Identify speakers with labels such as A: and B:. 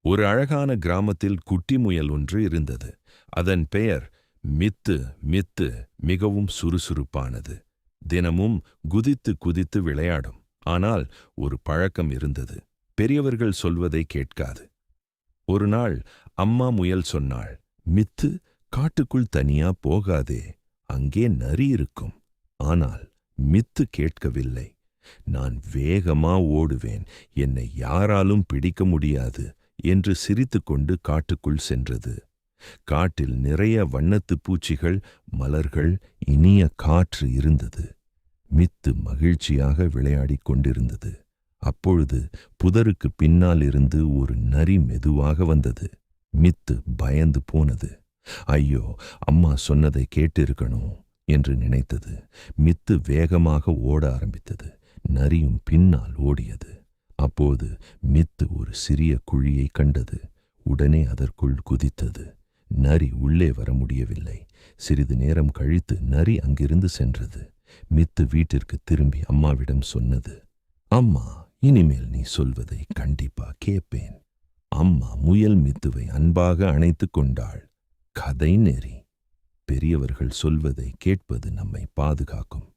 A: ஒரு அழகான கிராமத்தில் குட்டி முயல் ஒன்று இருந்தது. அதன் பெயர் மித்து. மித்து மிகவும் சுறுசுறுப்பானது. தினமும் குதித்து குதித்து விளையாடும். ஆனால் ஒரு பழக்கம் இருந்தது. பெரியவர்கள் சொல்வதை கேட்காது. ஒரு நாள் அம்மா முயல் சொன்னாள், மித்து, காட்டுக்குள் தனியா போகாதே, அங்கே நரி இருக்கும். ஆனால் மித்து கேட்கவில்லை. நான் வேகமா ஓடுவேன், என்னை யாராலும் பிடிக்க முடியாது என்று சிரித்துக்கொண்டு காட்டுக்குள் சென்றது. காட்டில் நிறைய வண்ணத்துப் பூச்சிகள், மலர்கள், இனிய காற்று இருந்தது. மித்து மகிழ்ச்சியாக விளையாடிக் கொண்டிருந்தது. அப்பொழுது புதருக்கு பின்னால் இருந்து ஒரு நரி மெதுவாக வந்தது. மித்து பயந்து போனது. ஐயோ, அம்மா சொன்னதை கேட்டிருக்கணும் என்று நினைத்தது. மித்து வேகமாக ஓட ஆரம்பித்தது. நரியும் பின்னால் ஓடியது. அப்போது மித்து ஒரு சிறிய குழியை கண்டது. உடனே அதற்குள் குதித்தது. நரி உள்ளே வர முடியவில்லை. சிறிது நேரம் கழித்து நரி அங்கிருந்து சென்றது. மித்து வீட்டிற்கு திரும்பி அம்மாவிடம் சொன்னது, அம்மா, இனிமேல் நீ சொல்வதை கண்டிப்பா கேட்பேன். அம்மா முயல் மித்துவை அன்பாக அணைத்துக் கொண்டாள். கதை நெறி. பெரியவர்கள் சொல்வதை கேட்பது நம்மை பாதுகாக்கும்.